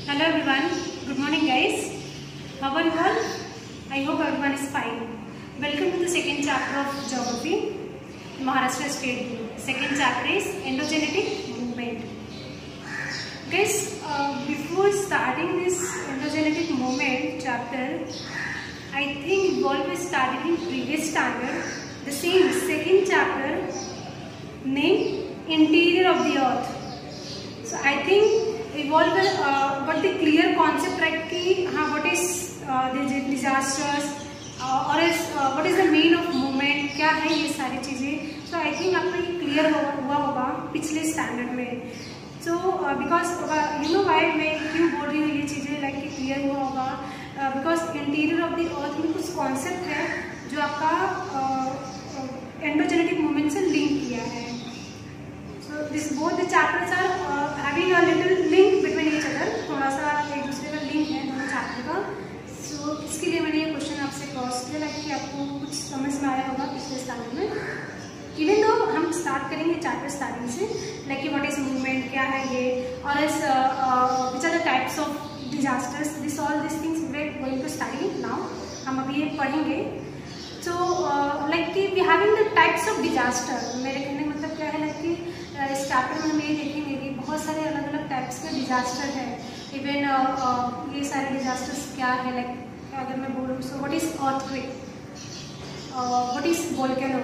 Hello everyone, good morning guys. How are you all? I hope everyone is fine. Welcome to the second chapter of Geography, Maharashtra State Board. Second chapter is Endogenetic Movement. Guys, before starting this Endogenetic Movement chapter, I think Evolve was started in previous standard. The same second chapter named Interior of the Earth. So I think Evolve got the clear concept right कि हाँ what is the disasters और what is the mean of movement, क्या है ये सारी चीज़ें. So I think आपको ये clear हुआ होगा पिछले स्टैंडर्ड में. So because you know why मैं क्यों बोल रही हूँ ये चीज़ें like कि clear हुआ होगा because interior of the earth में कुछ concept है जो आपका endogenetic movement से link किया है. So this both the chapters are having a little link between each other. थोड़ा सा एक दूसरे का लिंक है दोनों चैप्टर का. So इसके लिए मैंने ये क्वेश्चन आपसे क्रॉस किया लाइक कि आपको कुछ समझ में आया होगा पिछले स्टार्टिंग में. इवन दो हम स्टार्ट करेंगे चैप्टर स्टार्टिंग से लाइक कि व्हाट इज मूवमेंट, क्या है ये, और इस which are the types of disasters, this all this things we are going to study now. हम अभी ये पढ़ेंगे. सो लाइक कि we having the types of disaster. मेरे कहने का मतलब क्या है लाइक कि इस चैप्टर में हम ये देखेंगे कि बहुत सारे अलग अलग टाइप्स के डिजास्टर है. इवन ये सारे डिजास्टर्स क्या है लाइक अगर मैं बोलूँ so what is earthquake, what is volcano,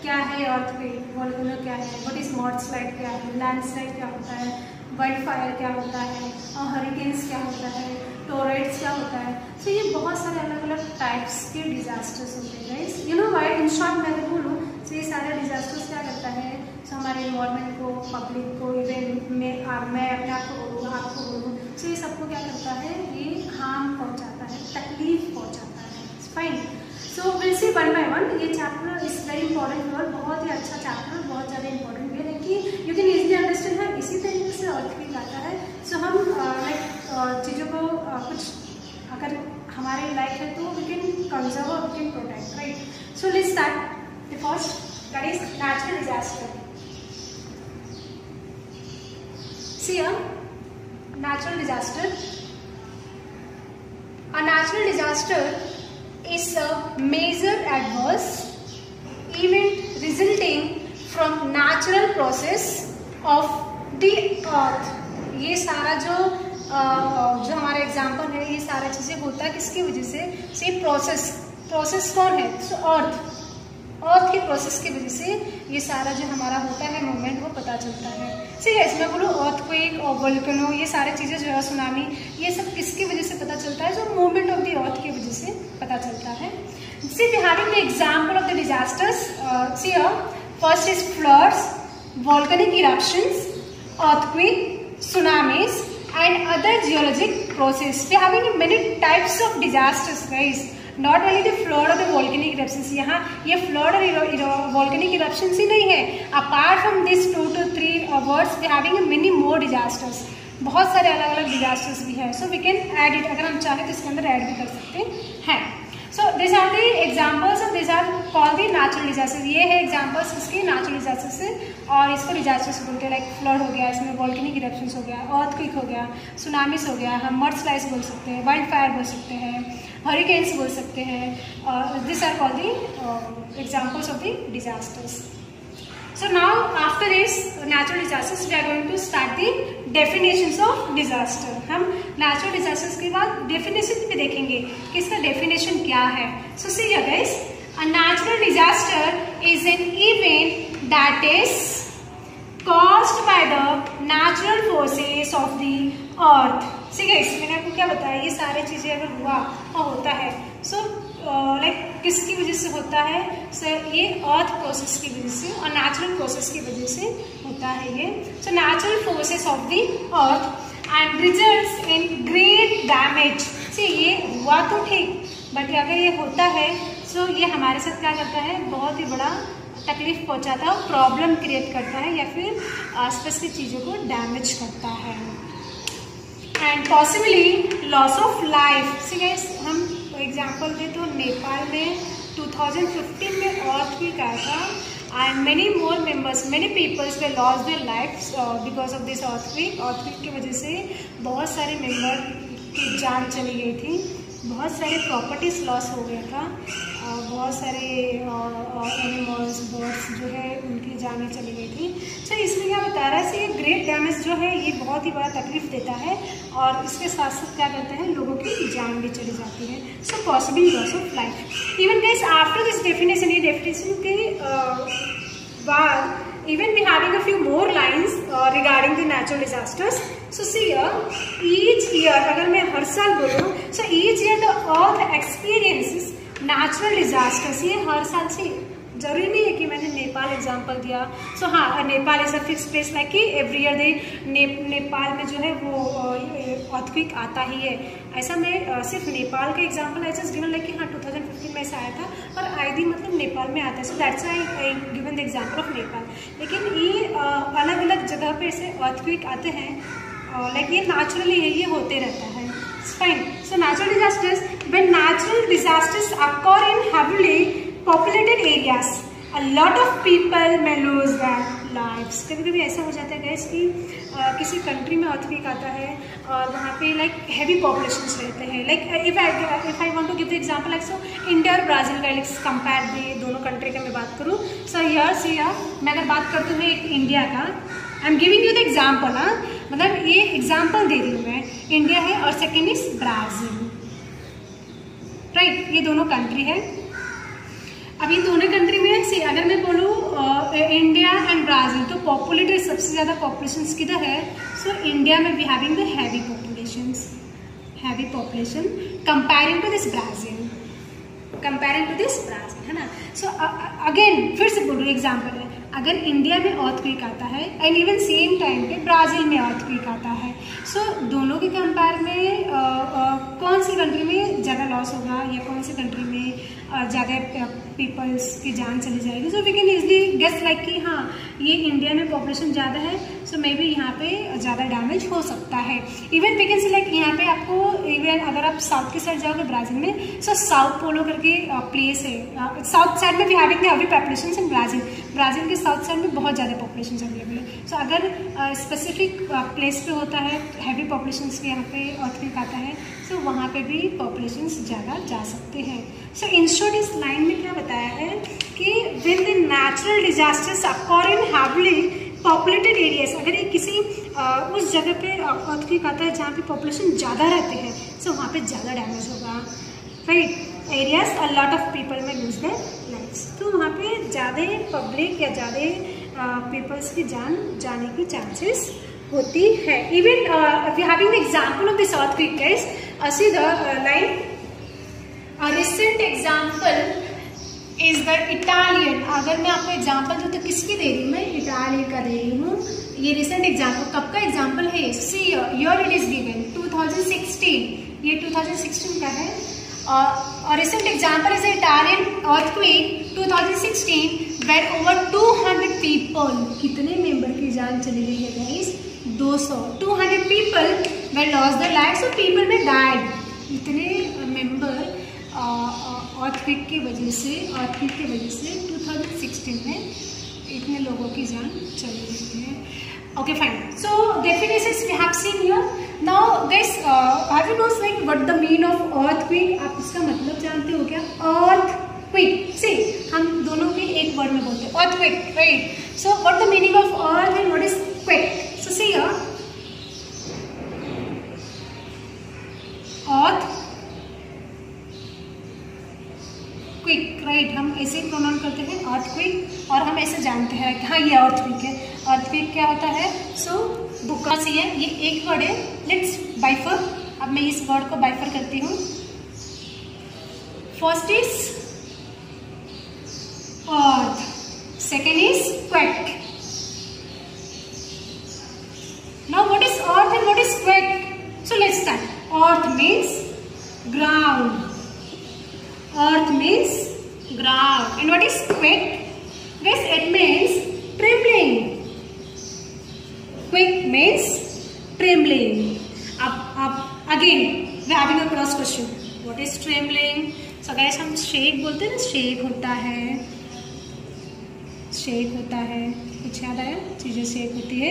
क्या है अर्थक्वेक, वोल्केनो क्या है, व्हाट इज मॉडस्लाइड क्या है, लैंडस्लाइड क्या होता है, वाइल्ड फायर क्या होता है, और हरिकेन्स क्या होता है, टोरेट्स क्या होता है. सो ये बहुत सारे अलग अलग टाइप्स के डिजास्टर्स होते हैं guys. You know why in short मैं अगर बोलूँ तो ये सारे डिजास्टर्स क्या करता है सो हमारे इन्वायरमेंट को, पब्लिक को, इवन मैं अपने आप को बोलूँ, आपको बोलूँ, सो ये सबको क्या करता है, ये हार्म पहुँचाता है, तकलीफ पहुँचाता है. Fine. So will see one by one. ये चैप्टर इज वेरी इंपॉर्टेंट और बहुत ही अच्छा चैप्टर, बहुत ज़्यादा इंपॉर्टेंट भी है कि यू कैन इजीली अंडरस्टैंड है. इसी तरीके से अर्थक्वेक आता है. सो हम लाइक चीज़ों को कुछ अगर हमारे लाइफ है तो वी कैन कंजर्व और we can protect, right. So let's start the first, that is natural disaster. See a natural disaster. A natural disaster is a major adverse event resulting from natural process of the earth. ये सारा जो हमारा example है ये सारा चीजें होता है किसकी वजह से. ये प्रोसेस कौन है, सो अर्थ के प्रोसेस की वजह से ये सारा जो हमारा होता है मूवमेंट वो पता चलता है. ठीक है, इसमें बोलो अर्थक्वेक और वोल्केनो ये सारी चीज़ें जो है, सुनामी, ये सब किसकी वजह से पता चलता है, जो मूवमेंट ऑफ द अर्थ की वजह से पता चलता है. See we having the example of the disasters. See first is floods, volcanic eruptions, earthquake, tsunamis and other geologic process. We having many types of disasters guys. Not only the flood or the volcanic eruptions. यहाँ ये flood और volcanic eruptions ही नहीं है. Apart from this 2 to 3 words, we having many more disasters. बहुत सारे अलग अलग disasters भी है. So we can add it. अगर हम चाहें तो इसके अंदर add भी कर सकते हैं. So these are the examples of these are called the natural disasters. ये है examples इसके natural disasters से, और इसको disasters बोलते हैं. लाइक फ्लड हो गया, इसमें volcanic eruptions हो गया, earthquake हो गया, सुनामीस हो गया, हम mudslides बोल सकते हैं, वाइल्ड फायर बोल सकते हैं, हरिकेन्स बोल सकते हैं. This are called the examples of the disasters. So now after this natural disasters we are going to start the definitions of disaster. हम natural disasters के बाद definition भी देखेंगे कि इसका definition क्या है. So see here guys, a natural disaster is an event that is caused by the natural forces of the earth. ठीक है, मैंने आपको क्या बताया, ये सारी चीजें अगर हुआ और होता है सो लाइक किसकी वजह से होता है, सर ये अर्थ प्रोसेस की वजह से और नेचुरल प्रोसेस की वजह से होता है ये. So natural forces of the earth and results in great damage. से ये हुआ तो ठीक, बट अगर ये होता है सो ये हमारे साथ क्या करता है, बहुत ही बड़ा तकलीफ पहुंचाता है, प्रॉब्लम क्रिएट करता है या फिर आसपास की चीज़ों को डैमेज करता है. And possibly loss of life. See guys हम एग्जांपल दे तो नेपाल में 2015 में अर्थक्वेक आया था and many more members, many peoples were lost their lives because of this earthquake. earthquake की वजह से बहुत सारे मेंबर की जान चली गई थी, बहुत सारे प्रॉपर्टीज लॉस हो गया था, बहुत सारे एनिमल्स बर्ड्स जो है उनकी जानें चली गई थी। तो इसलिए क्या बता रहा है से ये ग्रेट डैमेज जो है ये बहुत ही बड़ा तकलीफ देता है और इसके साथ साथ क्या करते हैं लोगों की जान भी चली जाती है। So possible loss of life. Even guys after this definition, ये डेफिनेशन के बाद even we having a few more lines regarding the natural disasters. So see here, each year अगर मैं हर साल बोलूँ, so each year the earth experiences natural disasters. ये हर साल से जरूरी नहीं है कि मैंने नेपाल एग्जाम्पल दिया। सो हाँ, Nepal is a fix place, like कि एवरी ईयर नेपाल में जो है वो अर्थक्वेक आता ही है। ऐसा मैं सिर्फ नेपाल का example I just given, like कि हाँ 2015 में ऐसा आया था और आईडी मतलब नेपाल में आता है। So that's I given the example of Nepal. लेकिन ये अलग अलग जगह पे ऐसे अर्थक्वेक आते हैं, लाइक ये नेचुरली है, ये होते रहता है। Fine. So natural disasters, when natural disasters occur in heavily populated areas, a lot of people may lose their lives. कभी कभी ऐसा हो जाता है गैस कि किसी कंट्री में अर्थक्वेक आता है और वहाँ पे लाइक हैवी पॉपुलेशंस रहते हैं। Like if I want to give the example, like so India और ब्राज़ील का लेट्स कंपेयर दी दोनों कंट्री का मैं बात करूँ। सो हियर सी मैं अगर बात करती हूँ एक इंडिया का, I am giving you the example. हाँ, मतलब ये एग्जाम्पल दे रही हूँ मैं, इंडिया है और सेकेंड इज ब्राज़ील, राइट। ये दोनों कंट्री है। अब ये दोनों कंट्री में से अगर मैं बोलूँ इंडिया एंड ब्राज़ील, तो पॉपुलेटेड सबसे ज़्यादा पॉपुलेशन किधर है? सो इंडिया में we having the heavy population comparing to this Brazil, है ना। सो अगेन फिर से बोल रही एग्जाम्पल है, अगर इंडिया में अर्थक्वेक आता है एंड इवन सेम टाइम पे ब्राज़ील में अर्थक्वेक आता है, सो दोनों के कंपेयर में कौन सी कंट्री में ज़्यादा लॉस होगा या कौन सी कंट्री में ज़्यादा पीपल्स की जान चली जाएगी? So we can easily guess like कि हाँ ये इंडिया में पॉपुलेशन ज़्यादा है, सो मे बी यहाँ पे ज़्यादा डैमेज हो सकता है। Even we can see like यहाँ पे आपको इवन अगर आप साउथ की साइड जाओगे ब्राज़ील में, सो साउथ पोलो करके प्लेस है, साउथ साइड में भी having the heavy population in Brazil के साउथ साइड में बहुत ज़्यादा पॉपुलेशन अवेलेबल है। सो अगर स्पेसिफिक प्लेस पे होता है हैवी पॉपुलेशन के यहाँ पे अर्थक्वेक आता है, सो वहाँ पे भी पॉपुलेशन ज़्यादा जा सकते हैं। सो इन शॉर्ट इस लाइन में क्या बताया है कि when the natural disasters occur in heavily populated areas, अगर ये किसी उस जगह पे अर्थक्वेक आता है जहाँ पे पॉपुलेशन ज़्यादा रहते हैं, सो वहाँ पे ज़्यादा डैमेज होगा, right. Areas a lot of people में लूज देयर लाइव्स, तो वहाँ पे ज़्यादा पब्लिक या ज़्यादा पीपल्स की जान जाने की चांसेस होती है। Even we having the example of this earthquake guys, see the line, a recent example is the Italian। अगर मैं आपको एग्जाम्पल दूँ तो किसकी दे रही हूँ मैं? इटाली का दे रही हूँ। ये रिसेंट एग्जाम्पल कब का एग्जाम्पल है? See year it is given 2016, ये 2016 का है। और recent example is Italian earthquake 2016 where over 200 people, कितने मेंबर की जान चली गई है guys? 200 people were lost their lives, so people में डाइड, इतने मेंबर अर्थक्वेक की वजह से 2016 में इतने लोगों की जान चली गई है। Okay fine. So definitions we have seen here. Now guys have you knows like what the mean of earthquake? आप इसका मतलब जानते हो क्या? अर्थक्वेक, सी हम दोनों भी एक वर्ड में बोलते हैं earthquake, right. So what the meaning of earth and what is quake? So see here, earth quick, right. हम ऐसे ही प्रोनाउंस करते हैं अर्थक्वेक, और हम ऐसे जानते हैं कि हाँ ये अर्थक्वेक है। अर्थक्वेक क्या होता है? सो बुक से है, ये एक वर्ड है। लेट्स बाइफर। अब मैं इस वर्ड को बाइफर करती हूँ। First is earth, second is quake. Now what is earth and what is quake? So let's start. Earth means ground, earth means ground, and what is quake? Yes, it means trembling. Quake means trembling. अब again we are having a cross question. What is trembling? So guys, हम shake बोलते हैं ना, shake होता है, shake होता है, कुछ याद आया, चीज़ें शेक होती है।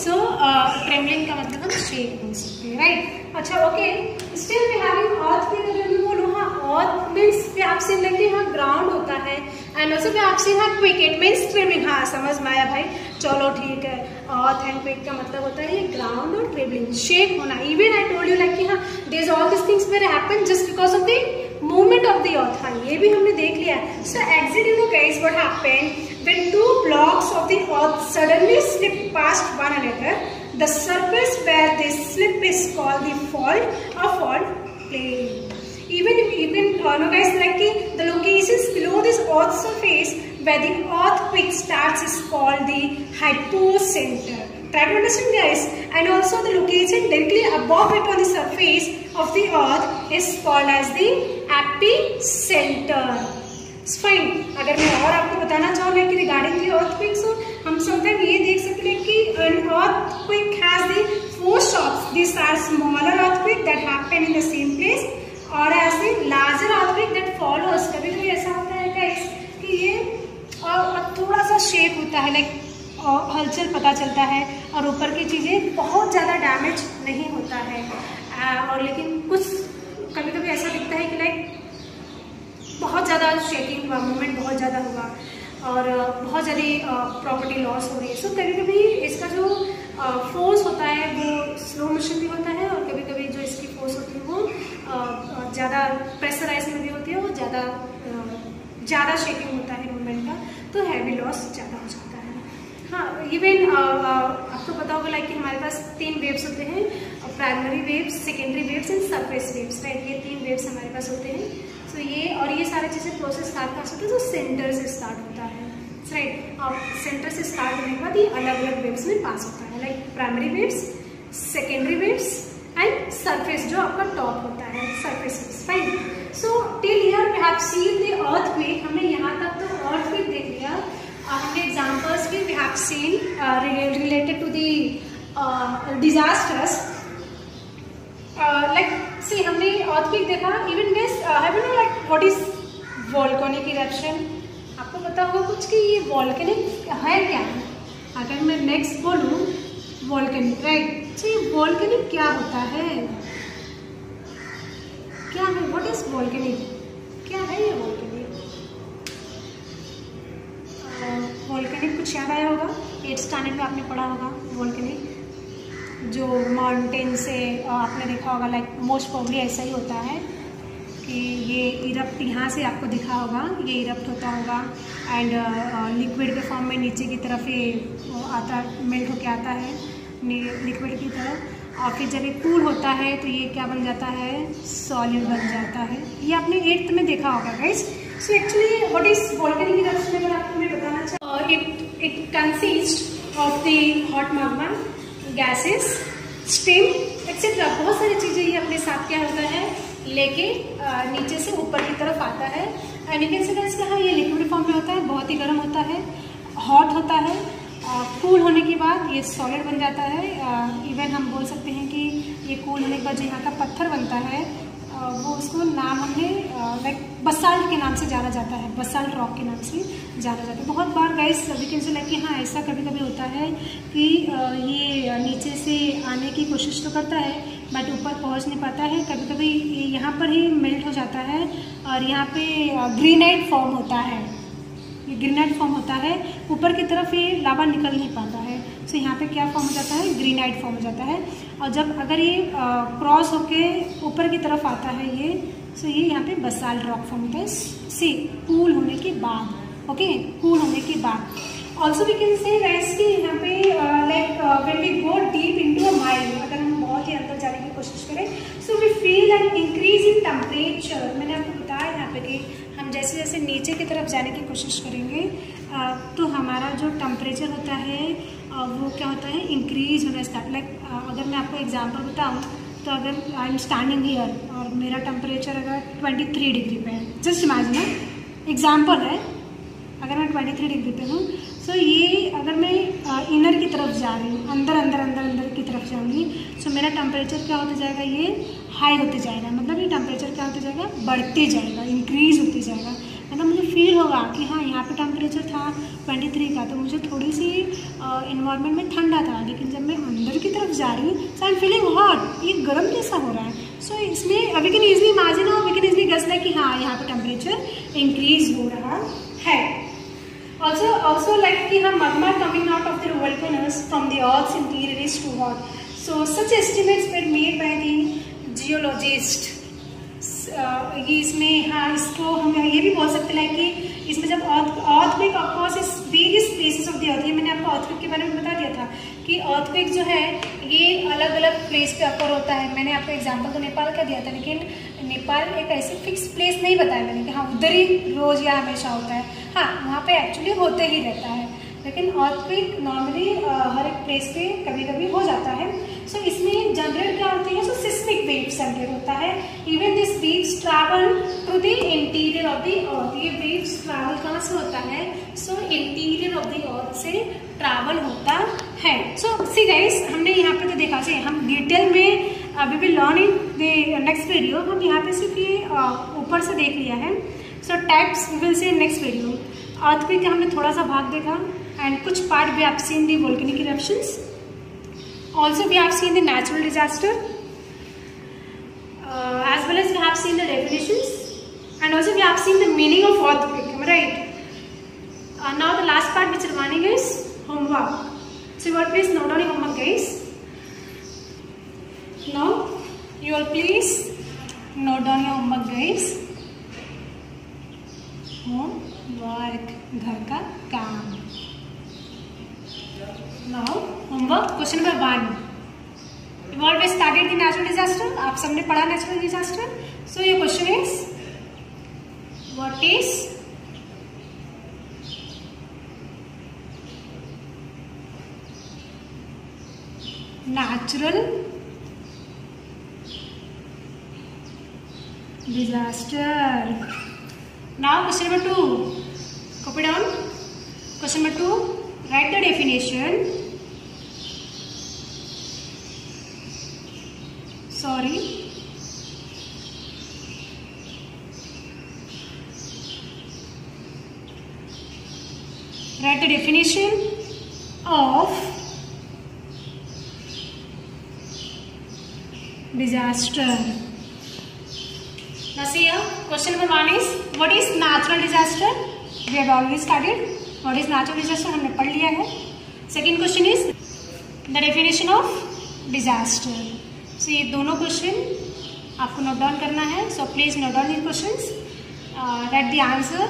सो ट्रेमलिंग का मतलब हम शेक बोल सकते हैं, राइट। अच्छा okay, still we having earthquake. अगर मैं बोलूँ हाँ earth means we have seen like यहाँ ग्राउंड होता है and also we have seen हाँ क्विक, इट मीन्स ट्रेमलिंग। हाँ समझ में आया भाई, चलो ठीक है। अर्थ एंड क्विक का मतलब होता है ग्राउंड और ट्रेमलिंग, शेक होना। Even I told you like कि हाँ there is all this things where happen just because of the movement of the earth। हाँ ये भी हमने देख लिया। So exit, you know guys what happened when two blocks of the earth suddenly slip past one another, the surface where they slip is called the fault or fault plane। Even no guys, like the locations below this earth surface where the earthquake starts is called the hypocenter। Try to understand guys। And also the location directly above it on the surface of the earth is called as the epicenter। Fine। अगर मैं और आपको बताना चाहूँ कि regarding the earthquake, so हम sometime ये देख सकते हैं कि an earthquake has the four shocks। These are smaller earthquake that happen in the same place or as the larger earthquake that follows। कभी कभी ऐसा होता है guys कि ये थोड़ा सा शेक होता है, लाइक हलचल पता चलता है और ऊपर की चीज़ें बहुत ज़्यादा डैमेज नहीं होता है। और लेकिन कुछ कभी कभी ऐसा दिखता है कि लाइक बहुत ज़्यादा शेकिंग हुआ, मूवमेंट बहुत ज़्यादा हुआ और बहुत ज़्यादा प्रॉपर्टी लॉस हो रही है। सो कभी कभी इसका जो फोर्स होता है वो स्लो मोशन भी होता है और कभी कभी जो इसकी फोर्स होती है वो ज़्यादा प्रेशराइज में भी होती है, वो ज़्यादा शेकिंग होता है मूवमेंट का, तो हैवी लॉस ज़्यादा हो जाता है। हाँ इवन आपको पता होगा लाइक कि हमारे पास 3 वेव्स होते हैं, primary waves, secondary waves and surface waves, right. ये 3 वेव्स हमारे पास होते हैं। सो ये सारी चीज़ें प्रोसेस स्टार्ट कर सकते हैं तो सेंटर से स्टार्ट होता है, राइट। और सेंटर से स्टार्ट होने के बाद ये अलग अलग वेव्स में पास होता है, like primary waves, secondary waves and surface जो आपका टॉप होता है, surface waves, fine. So till here we have seen the earthquake. हमने यहाँ तक तो अर्थक्वेक देख लिया। हमने एग्जाम्पल्स भी we have seen related to the disasters, like see हमने अर्थक्वेक देखा। Even guys have you know like what is volcanic eruption? आपको पता होगा कुछ कि ये वोल्केनिक है क्या? अगर मैं नेक्स्ट बोलूँ वोल्केनिक, राइट। तो ये वोल्केनिक क्या होता है, क्या है, व्हाट इज वोल्केनिक, क्या है ये वोल्केनिक? वोल्केनिक कुछ याद आया होगा, 8th स्टैंडर्ड में आपने पढ़ा होगा वोल्केनिक, जो माउंटेन से आपने देखा होगा, लाइक मोस्ट प्रोबेबली ऐसा ही होता है कि ये इरप्ट यहाँ से आपको दिखा होगा, ये इरप्ट होता होगा एंड लिक्विड के फॉर्म में नीचे की तरफ ये आता, मेल्ट होके आता है लिक्विड की तरफ, और फिर जब ये कूल होता है तो ये क्या बन जाता है, सॉलिड बन जाता है। ये आपने 8th में देखा होगा guys. So actually what is volcanic eruption, अगर आपको मैं बताना चाहूँ, it consist of the hot magma, gases, steam etcetera, बहुत सारी चीज़ें ये अपने साथ क्या होता है लेके नीचे से ऊपर की तरफ आता है। And you can say guys कहा ये लिक्विड फॉर्म में होता है, बहुत ही गर्म होता है, हॉट होता है, कूल होने के बाद ये सॉलिड बन जाता है। इवन हम बोल सकते हैं कि ये कूल होने के बाद जो यहाँ का पत्थर बनता है वो उसको नाम हमने लाइक बसाल्ट के नाम से जाना जाता है, बसाल्ट रॉक के नाम से जाना जाता है। बहुत बार guys we can say like कि हाँ ऐसा कभी कभी होता है कि ये नीचे से आने की कोशिश तो करता है बट ऊपर पहुंच नहीं पाता है, कभी कभी यहाँ पर ही मेल्ट हो जाता है और यहाँ पे ग्रेनाइट फॉर्म होता है, ये ग्रेनाइट फॉर्म होता है, ऊपर की तरफ ये लावा निकल नहीं पाता है। सो यहाँ पे क्या फॉर्म हो जाता है, ग्रेनाइट फॉर्म हो जाता है। और जब अगर ये क्रॉस होके ऊपर की तरफ आता है ये, सो ये यहाँ पे बसाल्ट रॉक फॉर्म होता है सी कूल होने के बाद, ओके, कूल होने के बाद। Also we can say guys कि यहाँ पे like when we go deep into a mine, अगर हम बहुत ही अंदर जाने की कोशिश करें, so we feel an increase in temperature. मैंने आपको बताया यहाँ पे कि हम जैसे जैसे नीचे की तरफ जाने की कोशिश करेंगे तो हमारा जो टेम्परेचर होता है वो क्या होता है, इंक्रीज होना स्टार्ट। लाइक अगर मैं आपको एग्जांपल बताऊँ तो अगर आई एम स्टैंडिंग हियर और मेरा टेम्परेचर अगर 23 डिग्री पे है, जस्ट इमेजिन, एग्जांपल है, अगर मैं 23 डिग्री पे हूँ, सो ये अगर मैं इनर की तरफ जा रही हूँ, अंदर अंदर अंदर अंदर की तरफ जाऊँगी, सो मेरा टेम्परेचर क्या होता जाएगा, ये हाई होते जाएगा, मतलब ये टेम्परेचर क्या होते जाएगा, बढ़ते जाएगा, इंक्रीज होते जाएगा। है ना, मुझे फील होगा कि हाँ यहाँ पे टेम्परेचर था 23 का, तो मुझे थोड़ी सी इन्वायरमेंट में ठंडा था, लेकिन जब मैं अंदर की तरफ जा रही हूँ so I am feeling hot, ये गर्म जैसा हो रहा है। सो इसमें वी कैन इजली इमेजिन और we can easily guess like कि हाँ यहाँ पे टेम्परेचर इंक्रीज हो रहा है। Also like कि हाँ magma coming out of the volcanoes from the earth's interior is too hot. So such estimates were made by the geologist. ये इसमें हाँ इसको हम ये भी बोल सकते हैं कि इसमें जब earthquake occurs in various places of the earth, ये मैंने आपको earthquake के बारे में बता दिया था कि earthquake जो है ये अलग अलग प्लेस पे अकर होता है। मैंने आपको एग्जांपल तो नेपाल का दिया था, लेकिन नेपाल एक ऐसी फिक्स प्लेस नहीं बताया मैंने कि हाँ उधर ही रोज या हमेशा होता है। हाँ वहाँ पे एक्चुअली होते ही रहता है, लेकिन earthquake नॉर्मली हर एक प्लेस पे कभी कभी हो जाता है। सो इसमें जनरेट क्या होती है, सो सिस्मिक वेव्स जनरेट होता है। Even this waves travel to the interior of the earth, ये वेव्स ट्रैवल कहाँ से होता है, सो इंटीरियर ऑफ द अर्थ से ट्रैवल होता है। सो सी गाइस, हमने यहाँ पे तो देखा से हम डिटेल में we will learn in the next video. हम यहाँ पे सिर्फ ये ऊपर से देख लिया है। So types we will say next video. Earthquake का हमने थोड़ा सा भाग देखा एंड कुछ part we have seen the volcanic eruptions, also we have seen the natural disaster, as well as we have seen the definitions, and also we have seen the meaning of earthquake, am I right? Now the last part which remaining is homework. So you all please note down your homework guys. Now you all please note down your homework guys. Homework, घर का काम. Now homework question number 1. You always studied the natural disaster. आप सबने पढ़ा natural disaster. So your question is, what is natural disaster? Now question number 2. Copy down. Question number 2. Write the definition. Sorry. Write the definition of disaster. Now see here, question number 1 is, what is natural disaster? We have already studied. What is natural disaster हमने पढ़ लिया है. Second question is the definition of disaster. So ये दोनों question आपको note down करना है. So please note down these questions, write the answer,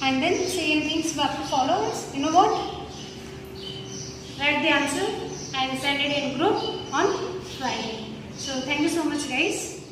and then same things we have to follow. You know what? Write the answer and send it in group on Friday. So thank you so much guys.